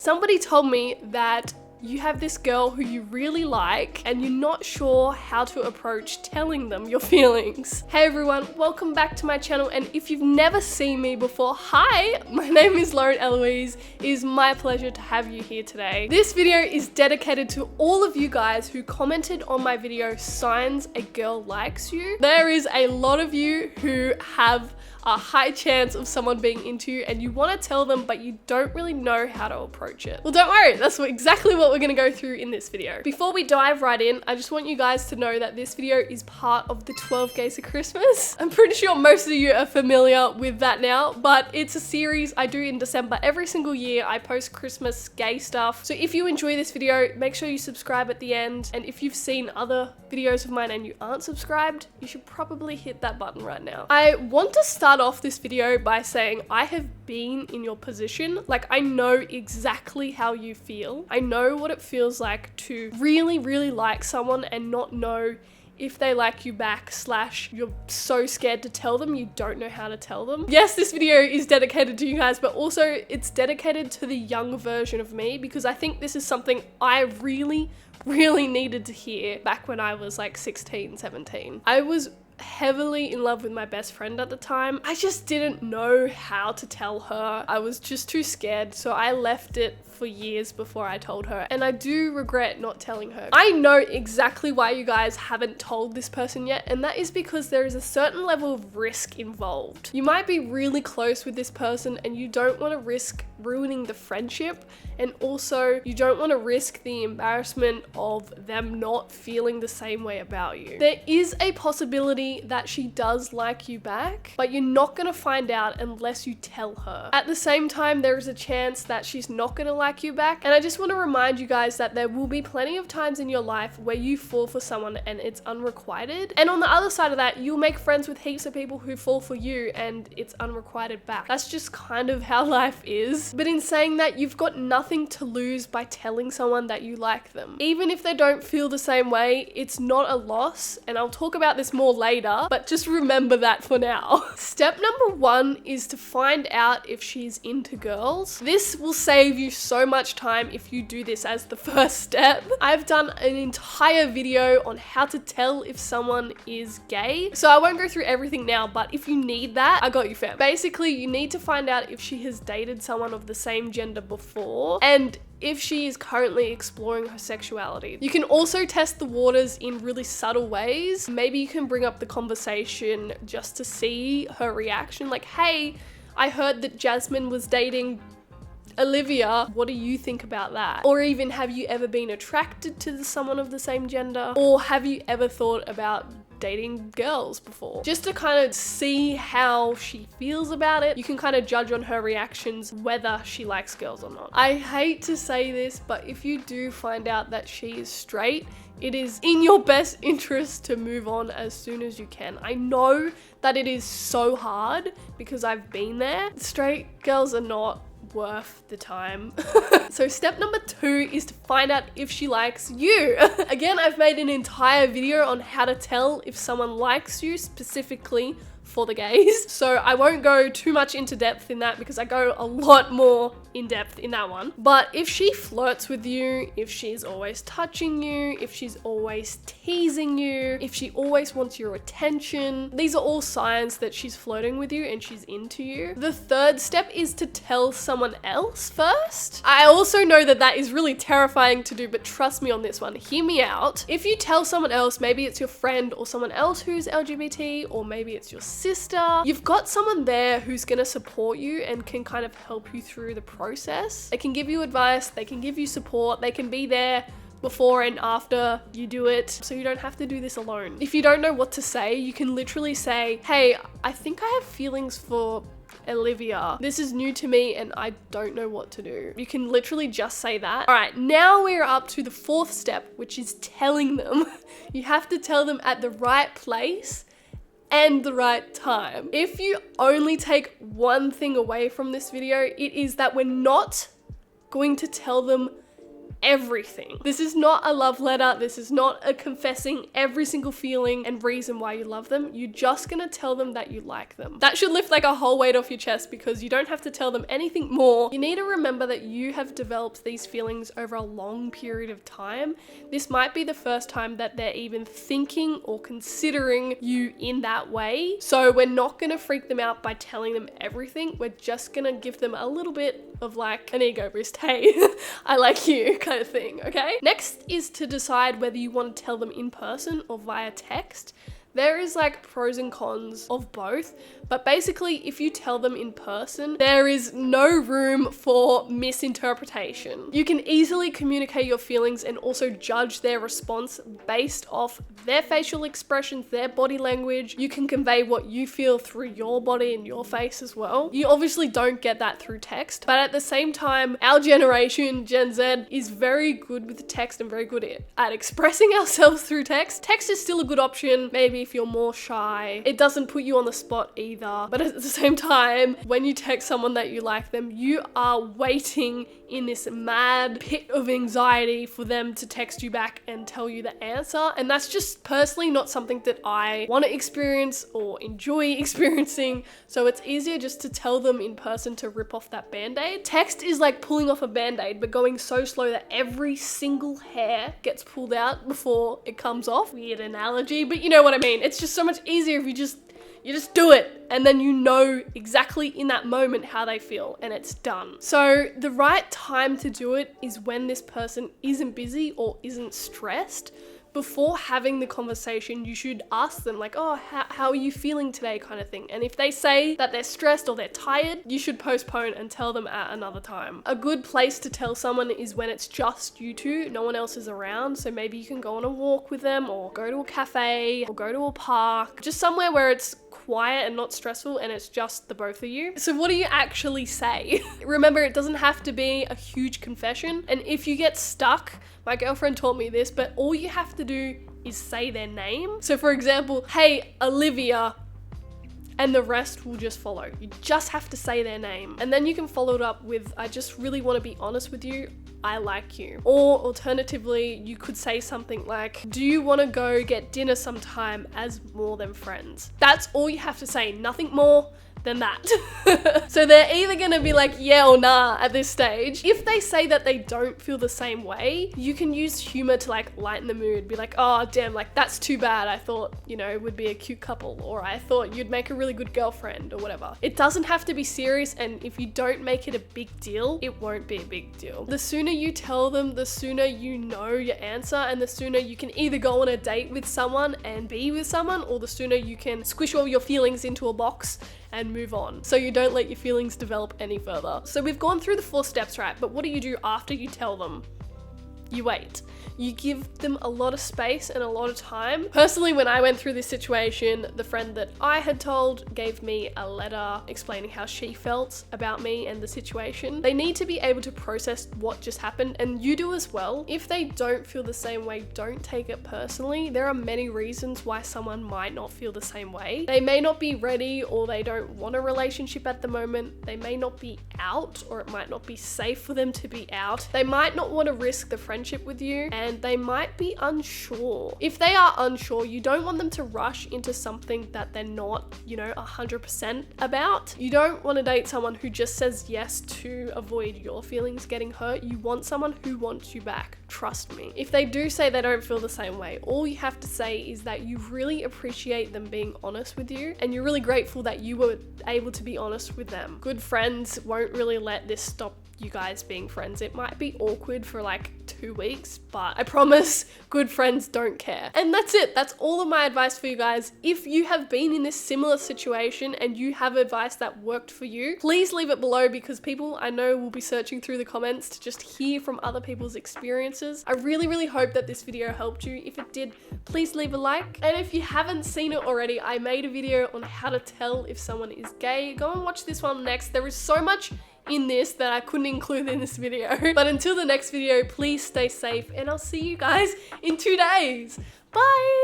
Somebody told me that you have this girl who you really like and you're not sure how to approach telling them your feelings. Hey everyone, welcome back to my channel, and if you've never seen me before, hi, my name is Lauren Eloise. It is my pleasure to have you here today. This video is dedicated to all of you guys who commented on my video, Signs a Girl Likes You. There is a lot of you who have a high chance of someone being into you and you want to tell them, but you don't really know how to approach it. Well, don't worry, that's exactly what we're going to go through in this video. Before we dive right in, I just want you guys to know that this video is part of the 12 Gays of Christmas. I'm pretty sure most of you are familiar with that now, but it's a series I do in December every single year. I post Christmas gay stuff. So if you enjoy this video, make sure you subscribe at the end. And if you've seen other videos of mine and you aren't subscribed, you should probably hit that button right now. I want to start off this video by saying I have been in your position. Like, I know exactly how you feel. I know what it feels like to really like someone and not know if they like you back, / you're so scared to tell them you don't know how to tell them. Yes, this video is dedicated to you guys, but also it's dedicated to the young version of me, because I think this is something I really needed to hear back when I was like 16, 17. I was heavily in love with my best friend at the time. I just didn't know how to tell her. I was just too scared, so I left it for years before I told her, and I do regret not telling her. I know exactly why you guys haven't told this person yet, and that is because there is a certain level of risk involved. You might be really close with this person and you don't want to risk ruining the friendship, and also you don't want to risk the embarrassment of them not feeling the same way about you. There is a possibility that she does like you back, but you're not going to find out unless you tell her. At the same time, there is a chance that she's not going to like you back, and I just want to remind you guys that there will be plenty of times in your life where you fall for someone and it's unrequited, and on the other side of that, you'll make friends with heaps of people who fall for you and it's unrequited back. That's just kind of how life is. But in saying that, you've got nothing to lose by telling someone that you like them. Even if they don't feel the same way, it's not a loss, and I'll talk about this more later, but just remember that for now. Step number 1 is to find out if she's into girls. This will save you so much time if you do this as the first step. I've done an entire video on how to tell if someone is gay, so I won't go through everything now, but if you need that, I got you, fam. Basically, you need to find out if she has dated someone of the same gender before, and if she is currently exploring her sexuality. You can also test the waters in really subtle ways. Maybe you can bring up the conversation just to see her reaction, like, hey, I heard that Jasmine was dating Olivia, what do you think about that? Or even, have you ever been attracted to someone of the same gender? Or have you ever thought about dating girls before? Just to kind of see how she feels about it. You can kind of judge on her reactions whether she likes girls or not. I hate to say this, but if you do find out that she is straight, it is in your best interest to move on as soon as you can. I know that it is so hard because I've been there. Straight girls are not worth the time. So step number 2 is to find out if she likes you. Again, I've made an entire video on how to tell if someone likes you specifically for the gays, so I won't go too much into depth in that because I go a lot more in depth in that one. But if she flirts with you, if she's always touching you, if she's always teasing you, if she always wants your attention, these are all signs that she's flirting with you and she's into you. The third step is to tell someone else first. I also know that that is really terrifying to do, but trust me on this one, hear me out. If you tell someone else, maybe it's your friend or someone else who's LGBT, or maybe it's your sister, you've got someone there who's gonna support you and can kind of help you through the process. They can give you advice, they can give you support, they can be there before and after you do it, so you don't have to do this alone. If you don't know what to say, you can literally say, hey, I think I have feelings for Olivia. This is new to me and I don't know what to do. You can literally just say that. All right, now we're up to the 4th step, which is telling them. You have to tell them at the right place and the right time. If you only take one thing away from this video, it is that we're not going to tell them everything. This is not a love letter. This is not a confessing every single feeling and reason why you love them. You're just gonna tell them that you like them. That should lift like a whole weight off your chest, because you don't have to tell them anything more. You need to remember that you have developed these feelings over a long period of time. This might be the first time that they're even thinking or considering you in that way. So we're not gonna freak them out by telling them everything. We're just gonna give them a little bit of like an ego boost. Hey, I like you kind of thing, okay? Next is to decide whether you want to tell them in person or via text. There is like pros and cons of both, but basically if you tell them in person, there is no room for misinterpretation. You can easily communicate your feelings and also judge their response based off their facial expressions, their body language. You can convey what you feel through your body and your face as well. You obviously don't get that through text, but at the same time, our generation, Gen Z, is very good with text and very good at expressing ourselves through text. Text is still a good option, maybe if you're more shy. It doesn't put you on the spot either, but at the same time, when you text someone that you like them, you are waiting in this mad pit of anxiety for them to text you back and tell you the answer, and that's just personally not something that I want to experience or enjoy experiencing. So it's easier just to tell them in person to rip off that band-aid. Text is like pulling off a band-aid, but going so slow that every single hair gets pulled out before it comes off. Weird analogy, but you know what I mean. It's just so much easier if you just do it, and then you know exactly in that moment how they feel, and it's done. So the right time to do it is when this person isn't busy or isn't stressed. Before having the conversation, you should ask them like, oh, how are you feeling today, kind of thing. And if they say that they're stressed or they're tired, you should postpone and tell them at another time. A good place to tell someone is when it's just you two, no one else is around. So maybe you can go on a walk with them, or go to a cafe, or go to a park, just somewhere where it's quiet and not stressful and it's just the both of you. So what do you actually say? Remember, it doesn't have to be a huge confession, and if you get stuck, my girlfriend taught me this, but all you have to do is say their name. So for example, hey, Olivia, and the rest will just follow. You just have to say their name, and then you can follow it up with, I just really want to be honest with you, I like you. Or alternatively, you could say something like, do you want to go get dinner sometime as more than friends? That's all you have to say, nothing more than that. So they're either gonna be like yeah or nah at this stage. If they say that they don't feel the same way, you can use humor to like lighten the mood. Be like, oh damn, like that's too bad. I thought, you know, it would be a cute couple, or I thought you'd make a really good girlfriend, or whatever. It doesn't have to be serious, and if you don't make it a big deal, it won't be a big deal. The sooner you tell them, the sooner you know your answer, and the sooner you can either go on a date with someone and be with someone, or the sooner you can squish all your feelings into a box and move on, so you don't let your feelings develop any further. So we've gone through the 4 steps, right? But what do you do after you tell them? You wait. You give them a lot of space and a lot of time. Personally, when I went through this situation, the friend that I had told gave me a letter explaining how she felt about me and the situation. They need to be able to process what just happened, and you do as well. If they don't feel the same way, don't take it personally. There are many reasons why someone might not feel the same way. They may not be ready, or they don't want a relationship at the moment. They may not be out, or it might not be safe for them to be out. They might not want to risk the friendship with you, and they might be unsure. If they are unsure, you don't want them to rush into something that they're not, 100% about. You don't want to date someone who just says yes to avoid your feelings getting hurt. You want someone who wants you back. Trust me. If they do say they don't feel the same way, all you have to say is that you really appreciate them being honest with you, and you're really grateful that you were able to be honest with them. Good friends won't really let this stop you guys being friends. It might be awkward for like 2 weeks, but I promise good friends don't care. And that's it. That's all of my advice for you guys. If you have been in this similar situation and you have advice that worked for you, please leave it below, because people I know will be searching through the comments to just hear from other people's experiences. I really, really hope that this video helped you. If it did, please leave a like. And if you haven't seen it already, I made a video on how to tell if someone is gay. Go and watch this one next. There is so much in this that I couldn't include in this video. But until the next video, please stay safe, and I'll see you guys in 2 days. Bye!